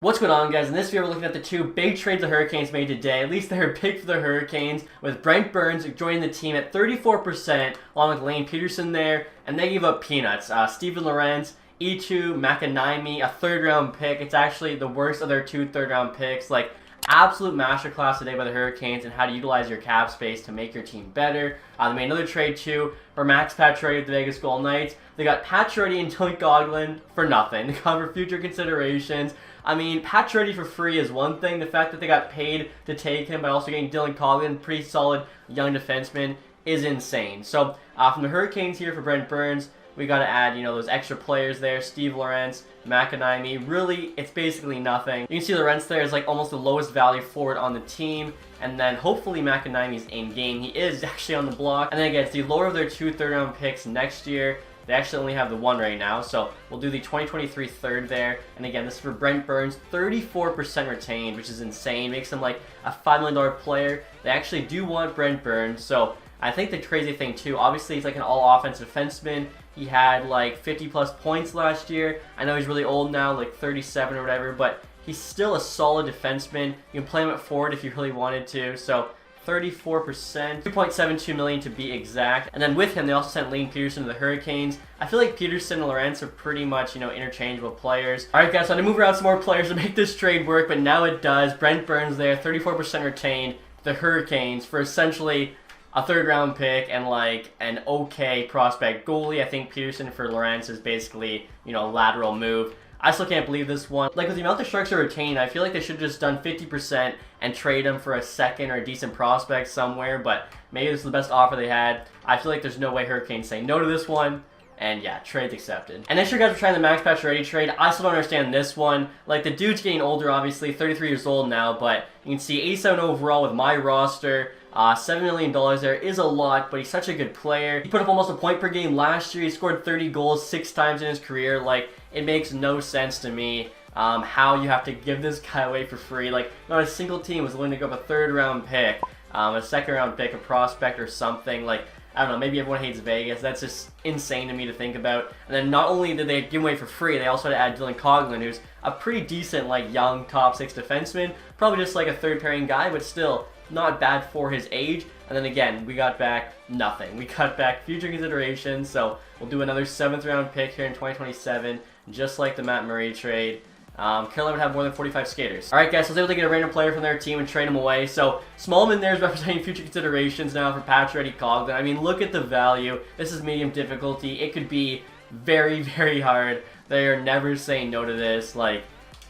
What's going on, guys? In this video, we're looking at the two big trades the Hurricanes made today. At least they're big for the Hurricanes, with Brent Burns joining the team at 34%, along with Lane Peterson there, and they gave up peanuts. Steven Lorentz, E2, Makanaimi, a third-round pick. It's actually the worst of their two third-round picks. Like, absolute masterclass today by the Hurricanes and how to utilize your cap space to make your team better. They made another trade, too, for Max Pacioretty with the Vegas Golden Knights. They got Pacioretty and Coghlan for nothing. They cover future considerations. I mean, Pacioretty for free is one thing. The fact that they got paid to take him by also getting Coghlan, pretty solid young defenseman, is insane. So, from the Hurricanes here for Brent Burns, we got to add, those extra players there. Steve Lorentz, Makanaimi. Really, it's basically nothing. You can see Lorentz there is like almost the lowest value forward on the team. And then hopefully Makanaimi's in game. He is actually on the block. And then again, it's the lower of their two third-round picks next year. They actually only have the one right now, so we'll do the 2023 third there. And again, this is for Brent Burns, 34% retained, which is insane. Makes him like a $5 million player. They actually do want Brent Burns, so I think the crazy thing too, obviously he's like an all-offensive defenseman. He had like 50-plus points last year. I know he's really old now, like 37 or whatever, but he's still a solid defenseman. You can play him at forward if you really wanted to, so 34%, $2.72 million to be exact. And then with him, they also sent Lane Peterson to the Hurricanes. I feel like Peterson and Lorentz are pretty much, interchangeable players. All right, guys, so I'm going to move around some more players to make this trade work, but now it does. Brent Burns there, 34% retained, the Hurricanes, for essentially a third-round pick and, like, an okay prospect goalie. I think Peterson for Lorentz is basically, a lateral move. I still can't believe this one. Like, with the amount the Sharks are retained, I feel like they should have just done 50% and trade him for a second or a decent prospect somewhere, but maybe this is the best offer they had. I feel like there's no way Hurricanes say no to this one, and yeah, trade's accepted. And next year, guys, we're trying the Max Pacioretty trade. I still don't understand this one. Like, the dude's getting older, obviously, 33 years old now, but you can see 87 overall with my roster. $7 million there is a lot, but he's such a good player. He put up almost a point per game last year. He scored 30 goals 6 times in his career. Like, it makes no sense to me how you have to give this guy away for free. Like, not a single team was willing to go up a third-round pick, a second-round pick, a prospect or something. Like, I don't know, maybe everyone hates Vegas. That's just insane to me to think about. And then not only did they give him away for free, they also had to add Coghlan, who's a pretty decent, like, young top-6 defenseman. Probably just like a third-pairing guy, but still not bad for his age. And then again, we got back nothing. We got back future considerations, so we'll do another 7th-round pick here in 2027, just like the Matt Murray trade. Carolina would have more than 45 skaters. Alright, guys, so I was able to get a random player from their team and trade him away. So Smallman there is representing future considerations now for Pacioretty, Coghlan. I mean, look at the value. This is medium difficulty. It could be very, very hard. They are never saying no to this. Like,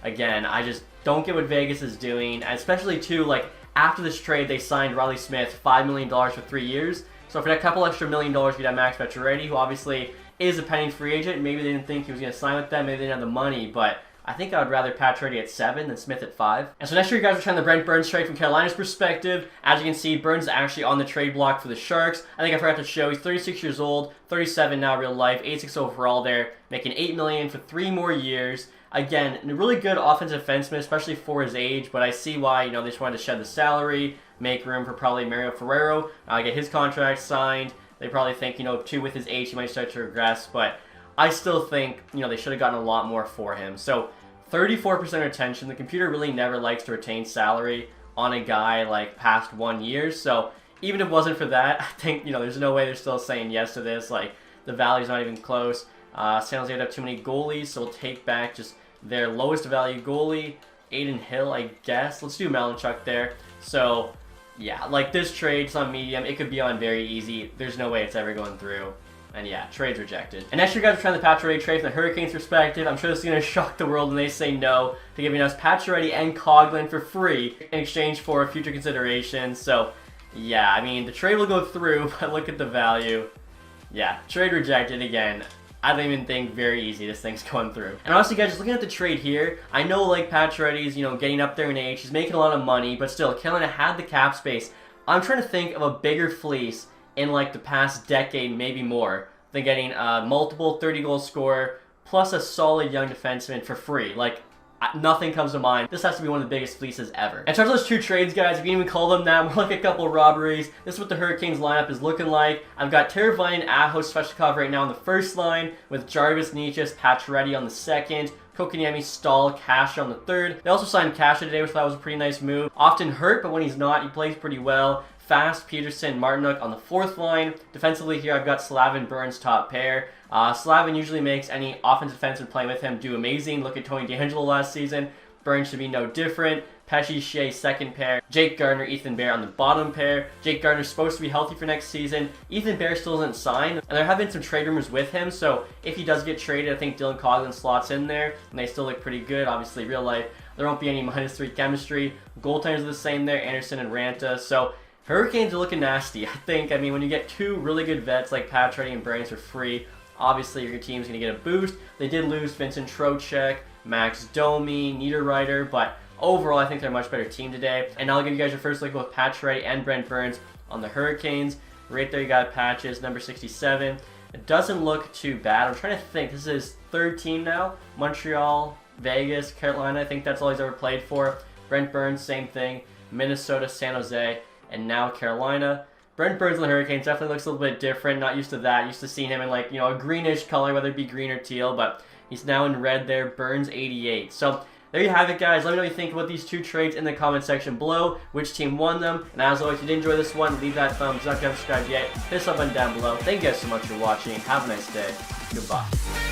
again, I just don't get what Vegas is doing, especially too, like, after this trade, they signed Riley Smith $5 million for 3 years. So for that couple extra $1 million, you'd have Max Pacioretty, who obviously is a pending free agent. Maybe they didn't think he was going to sign with them. Maybe they didn't have the money, but I think I would rather Pacioretty at 7 than Smith at 5. And so next year, you guys are trying the Brent Burns trade from Carolina's perspective. As you can see, Burns is actually on the trade block for the Sharks. I think I forgot to show he's 36 years old, 37 now real life, 86 overall there, making $8 million for 3 more years. Again, a really good offensive defenseman, especially for his age, but I see why, they just wanted to shed the salary, make room for probably Mario Ferrero, get his contract signed. They probably think, too, with his age, he might start to regress, but I still think, they should have gotten a lot more for him. So, 34% retention. The computer really never likes to retain salary on a guy, like, past 1 year, so even if it wasn't for that, I think, there's no way they're still saying yes to this. Like, the value's not even close. San Jose would have too many goalies, so we'll take back just their lowest value goalie, Aiden Hill, I guess. Let's do Malinchuk there. So, yeah, like this trade's on medium. It could be on very easy. There's no way it's ever going through. And yeah, trade's rejected. And next year, guys, we're trying the Pacioretty trade from the Hurricanes' perspective. I'm sure this is going to shock the world when they say no to giving us Pacioretty and Coghlan for free in exchange for future considerations. So, yeah, I mean, the trade will go through, but look at the value. Yeah, trade rejected again. I don't even think very easy this thing's going through. And honestly, guys, just looking at the trade here, I know, like, Pacioretty's, getting up there in age. He's making a lot of money, but still, Carolina had the cap space. I'm trying to think of a bigger fleece in, like, the past decade, maybe more, than getting a multiple 30-goal scorer plus a solid young defenseman for free. Like, nothing comes to mind. This has to be one of the biggest fleeces ever. In terms of those two trades, guys, if you can even call them that, more like a couple of robberies. This is what the Hurricanes lineup is looking like. I've got Teravainen, Aho, Svechnikov right now on the first line, with Jarvis, Nichas, Pacioretty on the second, Kotkaniemi, Stahl, Kasha on the third. They also signed Kasha today, which I thought was a pretty nice move. Often hurt, but when he's not, he plays pretty well. Fast, Peterson, Martinook on the fourth line. Defensively here, I've got Slavin, Burns, top pair. Slavin usually makes any offensive defenseman playing with him do amazing. Look at Tony DeAngelo last season. Burns should be no different. Pesci, Shea, second pair. Jake Gardner, Ethan Bear on the bottom pair. Jake Gardner's supposed to be healthy for next season. Ethan Bear still isn't signed, and there have been some trade rumors with him, so if he does get traded, I think Dylan Coghlan slots in there, and they still look pretty good. Obviously, real life, there won't be any -3 chemistry. Goaltenders are the same there, Anderson and Ranta, so Hurricanes are looking nasty. I mean, when you get two really good vets like Pacioretty and Brent for free, obviously your team's going to get a boost. They did lose Vincent Trocheck, Max Domi, Niederreiter, but overall I think they're a much better team today. And I'll give you guys your first look at both Pacioretty and Brent Burns on the Hurricanes. Right there you got Patches, number 67. It doesn't look too bad. I'm trying to think. This is third team now. Montreal, Vegas, Carolina. I think that's all he's ever played for. Brent Burns, same thing. Minnesota, San Jose, and now Carolina. Brent Burns on the Hurricanes definitely looks a little bit different. Not used to that. Used to seeing him in like, a greenish color, whether it be green or teal, but he's now in red there. Burns 88. So there you have it, guys. Let me know what you think about these two trades in the comment section below. Which team won them? And as always, if you did enjoy this one, leave that thumbs up. If you haven't subscribed yet, hit the sub button down below. Thank you guys so much for watching. Have a nice day. Goodbye.